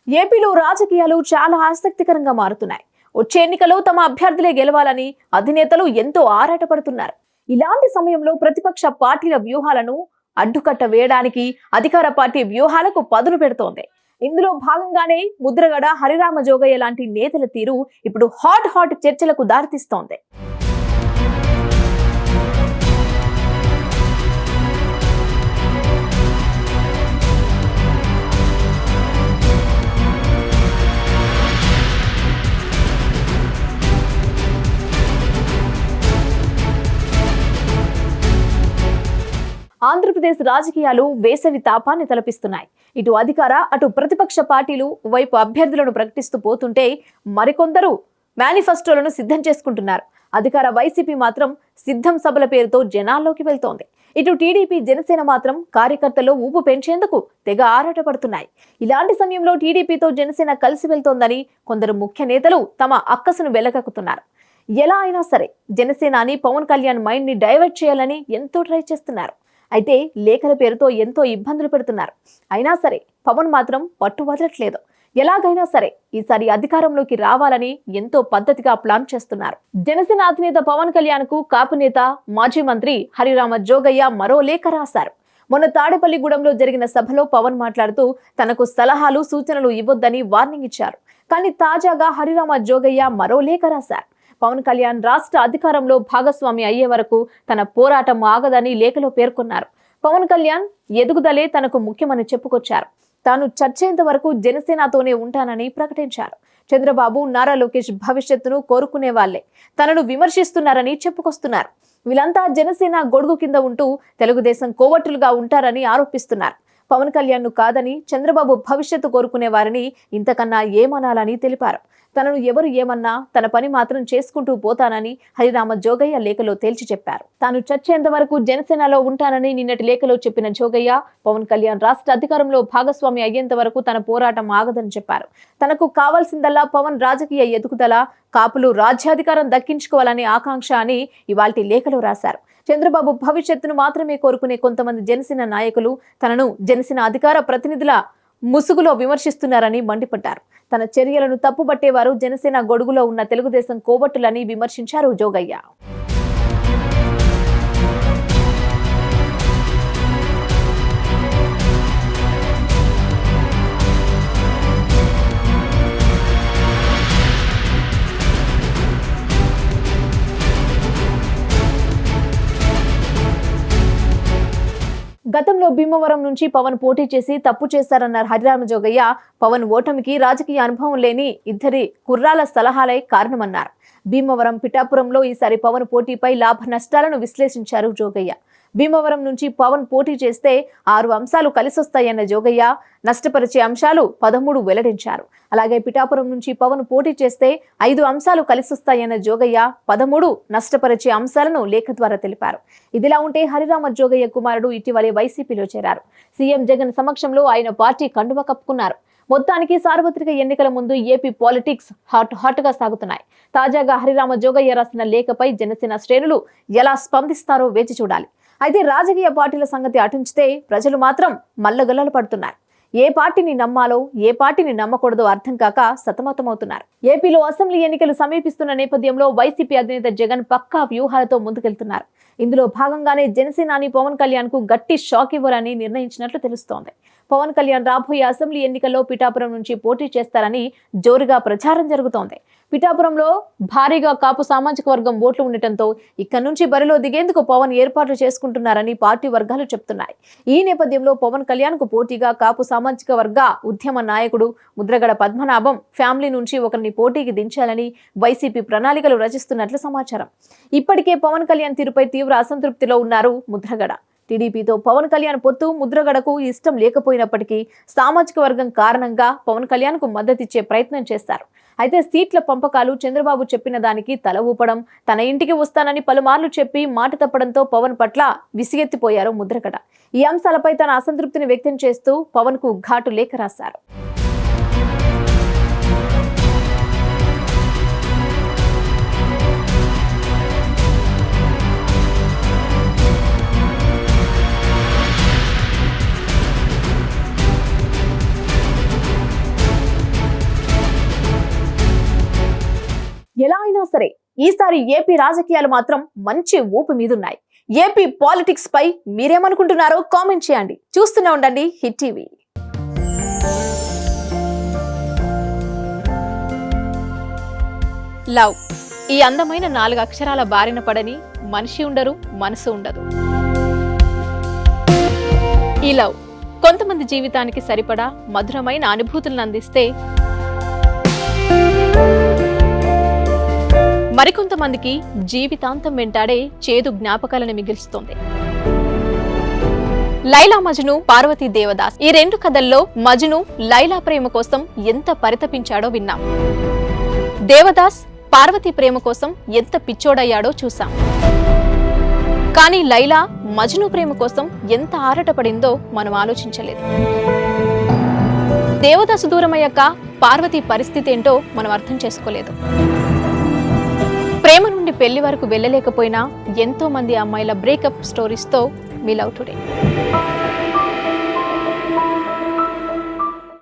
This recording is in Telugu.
ఏపీలో రాజకీయాలు చాలా ఆసక్తికరంగా మారుతున్నాయి. వచ్చే ఎన్నికల్లో తమ అభ్యర్థులే గెలవాలని అధినేతలు ఎంతో ఆరాటపడుతున్నారు. ఇలాంటి సమయంలో ప్రతిపక్ష పార్టీల వ్యూహాలను అడ్డుకట్ట వేయడానికి అధికార పార్టీ వ్యూహాలకు పదును పెడుతోంది. ఇందులో భాగంగానే ముద్రగడ, హరిరామ జోగయ్య లాంటి నేతల తీరు ఇప్పుడు హాట్ చర్చలకు దారితీస్తోంది. ఆంధ్రప్రదేశ్ రాజకీయాలు వేసవి తాపాన్ని తలపిస్తున్నాయి. ఇటు అధికార అటు ప్రతిపక్ష పార్టీలు వైపు అభ్యర్థులను ప్రకటిస్తూ పోతుంటే మరికొందరు మేనిఫెస్టోలను సిద్ధం చేసుకుంటున్నారు. అధికార వైసీపీ మాత్రం సిద్ధం సభల పేరుతో జనాల్లోకి వెళ్తోంది. ఇటు టీడీపీ, జనసేన మాత్రం కార్యకర్తలు ఊపు పెంచేందుకు తెగ ఆరాటపడుతున్నాయి. ఇలాంటి సమయంలో టీడీపీతో జనసేన కలిసి వెళ్తోందని కొందరు ముఖ్య నేతలు తమ అక్కసును వెలగక్కుతున్నారు. ఎలా అయినా సరే జనసేనాని పవన్ కళ్యాణ్ మైండ్ ని డైవర్ట్ చేయాలని ఎంతో ట్రై చేస్తున్నారు. అయితే లేఖల పేరుతో ఎంతో ఇబ్బందులు పెడుతున్నారు. అయినా సరే పవన్ మాత్రం పట్టు వదలట్లేదు. ఎలాగైనా సరే ఈసారి అధికారంలోకి రావాలని ఎంతో పద్ధతిగా ప్లాన్ చేస్తున్నారు. జనసేన అధినేత పవన్ కళ్యాణ్ కు కాపు నేత, మాజీ మంత్రి హరిరామ జోగయ్య మరో లేఖ రాశారు. మొన్న తాడేపల్లిగూడెంలో జరిగిన సభలో పవన్ మాట్లాడుతూ తనకు సలహాలు, సూచనలు ఇవ్వొద్దని వార్నింగ్ ఇచ్చారు. కానీ తాజాగా హరిరామ జోగయ్య మరో లేఖ రాశారు. పవన్ కళ్యాణ్ రాష్ట్ర అధికారంలో భాగస్వామి అయ్యే వరకు తన పోరాటం ఆగదని లేఖలో పేర్కొన్నారు. పవన్ కళ్యాణ్ ఎదుగుదలే తనకు ముఖ్యమని చెప్పుకొచ్చారు. తాను చచ్చేంత వరకు జనసేనతోనే ఉంటానని ప్రకటించారు. చంద్రబాబు, నారా లోకేష్ భవిష్యత్తును కోరుకునే వాళ్లే తనను విమర్శిస్తున్నారని చెప్పుకొస్తున్నారు. వీళ్ళంతా జనసేన గొడుగు కింద ఉంటూ తెలుగుదేశం కోవట్టులుగా ఉంటారని ఆరోపిస్తున్నారు. పవన్ కళ్యాణ్ ను కాదని చంద్రబాబు భవిష్యత్తు కోరుకునే వారిని ఇంతకన్నా ఏమనాలని తెలిపారు. తనను ఎవరు ఏమన్నా తన పని మాత్రం చేసుకుంటూ పోతానని హరిరామ జోగయ్య లేఖలో తేల్చి చెప్పారు. తాను చచ్చేంత వరకు జనసేనలో ఉంటానని నిన్నటి లేఖలో చెప్పిన జోగయ్య, పవన్ కళ్యాణ్ రాష్ట్ర అధికారంలో భాగస్వామి అయ్యేంత వరకు తన పోరాటం ఆగదని చెప్పారు. తనకు కావాల్సిందల్లా పవన్ రాజకీయ ఎదుగుదల, కాపులు రాజ్యాధికారం దక్కించుకోవాలనే ఆకాంక్ష అని ఇవాల్టి లేఖలో రాశారు. చంద్రబాబు భవిష్యత్తును మాత్రమే కోరుకునే కొంతమంది జనసేన నాయకులు తనను జనసేన అధికార ప్రతినిధుల ముసుగులో విమర్శిస్తున్నారని మండిపడ్డారు. తన చర్యలను తప్పుబట్టేవారు జనసేన గొడుగులో ఉన్న తెలుగుదేశం కోబట్టులని విమర్శించారు జోగయ్య. గతంలో భీమవరం నుంచి పవన్ పోటీ చేసి తప్పు చేశారన్నారు హరిరామ జోగయ్య. పవన్ ఓటమికి రాజకీయ అనుభవం లేని ఇద్దరి కుర్రాల సలహాలే కారణమన్నారు. భీమవరం, పిఠాపురంలో ఈసారి పవన్ పోటీపై లాభ నష్టాలను విశ్లేషించారు జోగయ్య. భీమవరం నుంచి పవన్ పోటీ చేస్తే 6 అంశాలు కలిసొస్తాయన్న జోగయ్య నష్టపరిచే అంశాలు 13 వెల్లడించారు. అలాగే పిఠాపురం నుంచి పవన్ పోటీ చేస్తే 5 అంశాలు కలిసొస్తాయన్న జోగయ్య 13 నష్టపరిచే అంశాలను లేఖ ద్వారా తెలిపారు. ఇదిలా ఉంటే హరిరామ జోగయ్య కుమారుడు ఇటీవలే వైసీపీలో చేరారు. సీఎం జగన్ సమక్షంలో ఆయన పార్టీ కండువా కప్పుకున్నారు. మొత్తానికి సార్వత్రిక ఎన్నికల ముందు ఏపీ పాలిటిక్స్ హాట్ గా సాగుతున్నాయి. తాజాగా హరిరామ జోగయ్య రాసిన లేఖపై జనసేన శ్రేణులు ఎలా స్పందిస్తారో వేచి చూడాలి. అయితే రాజకీయ పార్టీల సంగతి అటుంచితే ప్రజలు మాత్రం మల్లగొల్లలు పడుతున్నారు. ఏ పార్టీని నమ్మాలో, ఏ పార్టీని నమ్మకూడదో అర్థం కాక సతమతమవుతున్నారు. ఏపీలో అసెంబ్లీ ఎన్నికలు సమీపిస్తున్న నేపథ్యంలో వైసీపీ అధినేత జగన్ పక్కా వ్యూహాలతో ముందుకెళ్తున్నారు. ఇందులో భాగంగానే జనసేనాని పవన్ కళ్యాణ్ కు గట్టి షాక్ ఇవ్వాలని నిర్ణయించినట్లు తెలుస్తోంది. పవన్ కళ్యాణ్ రాబోయే అసెంబ్లీ ఎన్నికల్లో పిఠాపురం నుంచి పోటీ చేస్తారని జోరుగా ప్రచారం జరుగుతోంది. పిఠాపురంలో భారీగా కాపు సామాజిక వర్గం ఓట్లు ఉండటంతో ఇక్కడ నుంచి బరిలో దిగేందుకు పవన్ ఏర్పాట్లు చేసుకుంటున్నారని పార్టీ వర్గాలు చెప్తున్నాయి. ఈ నేపథ్యంలో పవన్ కళ్యాణ్ కు పోటీగా కాపు సామాజిక వర్గ ఉద్యమ నాయకుడు ముద్రగడ పద్మనాభం ఫ్యామిలీ నుంచి ఒకరిని పోటీకి దించాలని వైసీపీ ప్రణాళికలు రచిస్తున్నట్లు సమాచారం. ఇప్పటికే పవన్ కళ్యాణ్ తీరుపై తీవ్ర అసంతృప్తిలో ఉన్నారు ముద్రగడ. టీడీపీతో పవన్ కళ్యాణ్ పొత్తు ముద్రగడకు ఇష్టం లేకపోయినప్పటికీ సామాజిక వర్గం కారణంగా పవన్ కళ్యాణ్ కు మద్దతిచ్చే ప్రయత్నం చేశారు. అయితే సీట్ల పంపకాలు చంద్రబాబు చెప్పిన దానికి తల ఊపడం, తన ఇంటికి వస్తానని పలుమార్లు చెప్పి మాట తప్పడంతో పవన్ పట్ల విసిగెత్తిపోయారు ముద్రగడ. ఈ అంశాలపై తన అసంతృప్తిని వ్యక్తం చేస్తూ పవన్ కు ఘాటు లేఖ రాశారు. ఎలా అయినా సరే ఈసారి ఏపీ రాజకీయాలు మాత్రం మంచి ఊపు మీదున్నాయి. ఏపీ పాలిటిక్స్ పై మీరేమనుకుంటున్నారో కామెంట్ చేయండి. చూస్తూనే ఉండండి హిట్ టీవీ. లవ్, ఈ అందమైన 4 అక్షరాల బారిన పడని మనిషి ఉండరు, మనసు ఉండదు. ఈ లవ్ కొంతమంది జీవితానికి సరిపడా మధురమైన అనుభూతులను అందిస్తే, మరికొంతమందికి జీవితాంతం వెంటాడే చేదు జ్ఞాపకాలను మిగిల్చుతోంది. లైలా మజ్ను, పార్వతీ దేవదాస్, ఈ 2 కథల్లో మజ్ను లైలా ప్రేమ కోసం ఎంత పరితపించాడో విన్నాం. దేవదాస్ పార్వతి ప్రేమ కోసం ఎంత పిచ్చోడయ్యాడో చూసాం. కానీ లైలా మజ్ను ప్రేమ కోసం ఎంత ఆరాటపడిందో మనం ఆలోచించలేదు. దేవదాసు దూరమయ్యాక పార్వతి పరిస్థితి ఏంటో మనం అర్థం చేసుకోలేదు. ప్రేమ నుండి పెళ్లి వరకు వెళ్ళలేకపోయినా ఎంతో మంది అమ్మాయిల బ్రేకప్ స్టోరీస్తో మీ లవ్ టుడే.